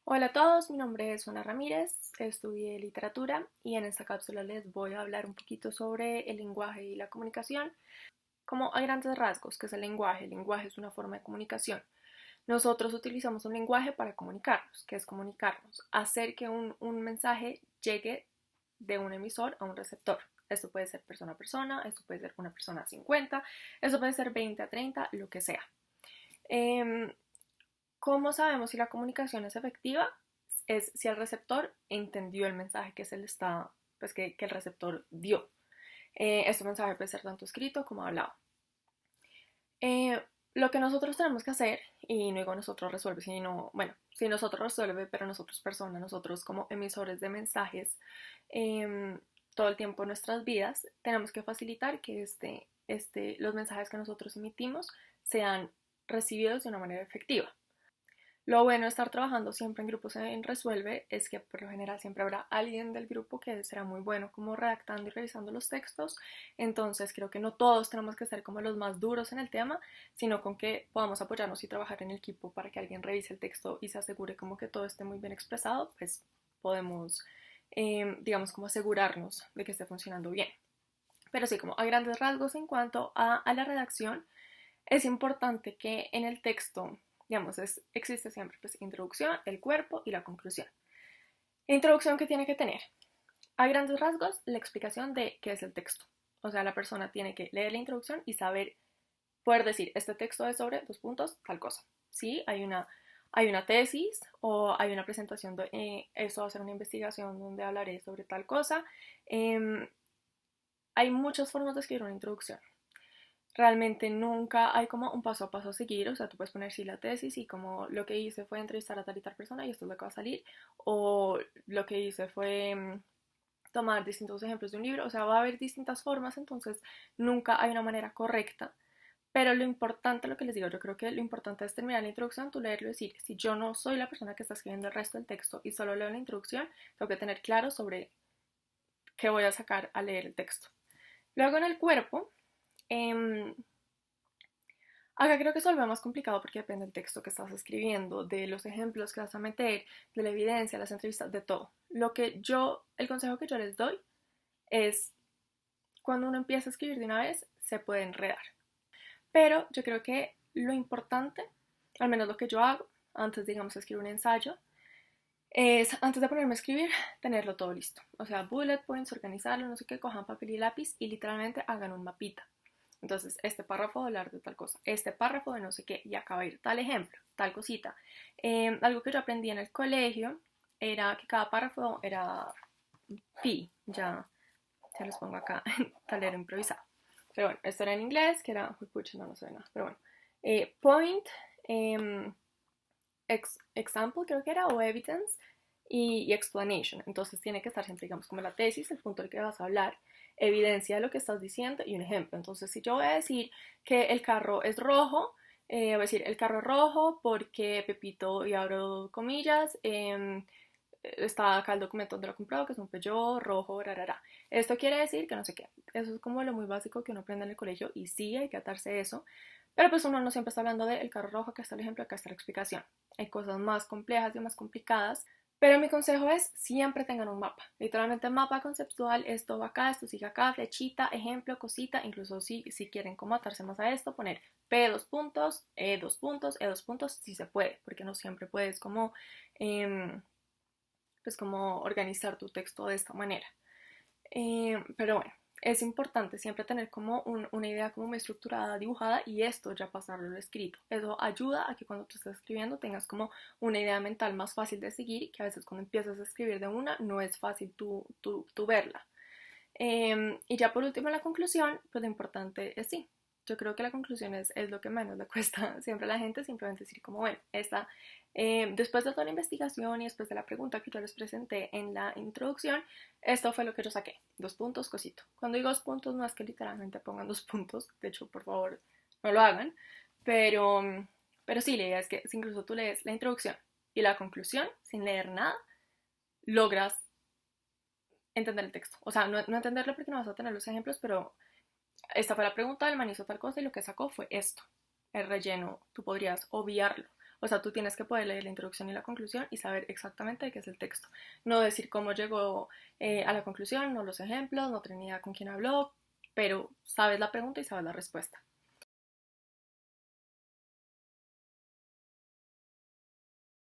Hola a todos, mi nombre es Ana Ramírez, estudié literatura y en esta cápsula les voy a hablar un poquito sobre el lenguaje y la comunicación, como a grandes rasgos, que es el lenguaje. El lenguaje es una forma de comunicación. Nosotros utilizamos un lenguaje para comunicarnos, que es comunicarnos, hacer que un mensaje llegue de un emisor a un receptor. Esto puede ser persona a persona, esto puede ser una persona a 50, esto puede ser 20 a 30, lo que sea. Em, ¿Cómo sabemos si la comunicación es efectiva? Es si el receptor entendió el mensaje que se le está, pues que el receptor dio. Este mensaje puede ser tanto escrito como hablado. Eh, lo que nosotros tenemos que hacer, y no digo nosotros resuelve, sino, bueno, si nosotros resuelve, pero nosotros personas, nosotros como emisores de mensajes, eh, todo el tiempo en nuestras vidas, tenemos que facilitar que los mensajes que nosotros emitimos sean recibidos de una manera efectiva. Lo bueno de estar trabajando siempre en grupos en Resuelve es que por lo general siempre habrá alguien del grupo que será muy bueno como redactando y revisando los textos. Entonces creo que no todos tenemos que ser como los más duros en el tema, sino con que podamos apoyarnos y trabajar en equipo para que alguien revise el texto y se asegure como que todo esté muy bien expresado, pues podemos, digamos, como asegurarnos de que esté funcionando bien. Pero sí, como a grandes rasgos en cuanto a la redacción, es importante que en el texto, digamos, existe siempre pues introducción, el cuerpo y la conclusión. La introducción que tiene que tener, a grandes rasgos, la explicación de qué es el texto. O sea, la persona tiene que leer la introducción y saber, poder decir, este texto es sobre dos puntos, tal cosa. Sí, hay una tesis o hay una presentación de eso va a ser una investigación donde hablaré sobre tal cosa. Eh, hay muchas formas de escribir una introducción. Realmente nunca hay como un paso a paso a seguir, o sea, tú puedes poner sí la tesis y como lo que hice fue entrevistar a tal y tal persona y esto es lo que va a salir, o lo que hice fue tomar distintos ejemplos de un libro, o sea, va a haber distintas formas, entonces nunca hay una manera correcta, pero lo importante, lo que les digo, yo creo que lo importante es terminar la introducción, tú leerlo y decir, si yo no soy la persona que está escribiendo el resto del texto y solo leo la introducción, tengo que tener claro sobre qué voy a sacar a leer el texto. Luego en el cuerpo, eh, acá creo que se vuelve más complicado porque depende del texto que estás escribiendo, de los ejemplos que vas a meter, de la evidencia, las entrevistas, de todo. El consejo que yo les doy es cuando uno empieza a escribir de una vez, se puede enredar. Pero yo creo que lo importante, al menos lo que yo hago, antes, digamos, de escribir un ensayo, es antes de ponerme a escribir, tenerlo todo listo. O sea, bullet points, organizarlo, no sé qué, cojan papel y lápiz y literalmente hagan un mapita. Entonces, este párrafo de hablar de tal cosa, este párrafo de no sé qué, y acaba de ir tal ejemplo, tal cosita. Algo que yo aprendí en el colegio era que cada párrafo era pi, ya los pongo acá en tablero improvisado. Pero bueno, esto era en inglés, que era, uy, pucha, no sé nada, pero bueno. Point, eh, example creo que era, o evidence, y explanation. Entonces tiene que estar siempre, digamos, como la tesis, el punto del que vas a hablar, evidencia de lo que estás diciendo y un ejemplo. Entonces, si yo voy a decir que el carro es rojo, voy a decir el carro es rojo porque Pepito, y abro comillas, está acá el documento donde lo he comprado, que es un Peugeot rojo, rarara. Esto quiere decir que no sé qué. Eso es como lo muy básico que uno aprende en el colegio y sí hay que atarse a eso. Pero pues uno no siempre está hablando del carro rojo, acá está el ejemplo, acá está la explicación. Hay cosas más complejas y más complicadas, pero mi consejo es siempre tengan un mapa. Literalmente mapa conceptual, esto va acá, esto sigue acá, flechita, ejemplo, cosita, incluso si quieren como atarse más a esto, poner P dos puntos, E dos puntos, E dos puntos, si se puede, porque no siempre puedes como, pues como organizar tu texto de esta manera. Pero bueno, es importante siempre tener como una idea como muy estructurada, dibujada y esto ya pasarlo al escrito. Eso ayuda a que cuando tú estés escribiendo tengas como una idea mental más fácil de seguir, que a veces cuando empiezas a escribir de una no es fácil tú verla. Y ya por último la conclusión, pues lo importante es sí. Yo creo que la conclusión es lo que menos le cuesta siempre a la gente, simplemente decir como, bueno, después de toda la investigación y después de la pregunta que yo les presenté en la introducción, esto fue lo que yo saqué, dos puntos, cosito. Cuando digo dos puntos no es que literalmente pongan dos puntos, de hecho, por favor, no lo hagan, pero, pero sí, la idea es que si incluso tú lees la introducción y la conclusión sin leer nada, logras entender el texto. O sea, no entenderlo porque no vas a tener los ejemplos, pero esta fue la pregunta, el man hizo tal cosa y lo que sacó fue esto. El relleno, tú podrías obviarlo. O sea, tú tienes que poder leer la introducción y la conclusión y saber exactamente de qué es el texto. No decir cómo llegó a la conclusión, no los ejemplos, no tenía idea con quién habló, pero sabes la pregunta y sabes la respuesta.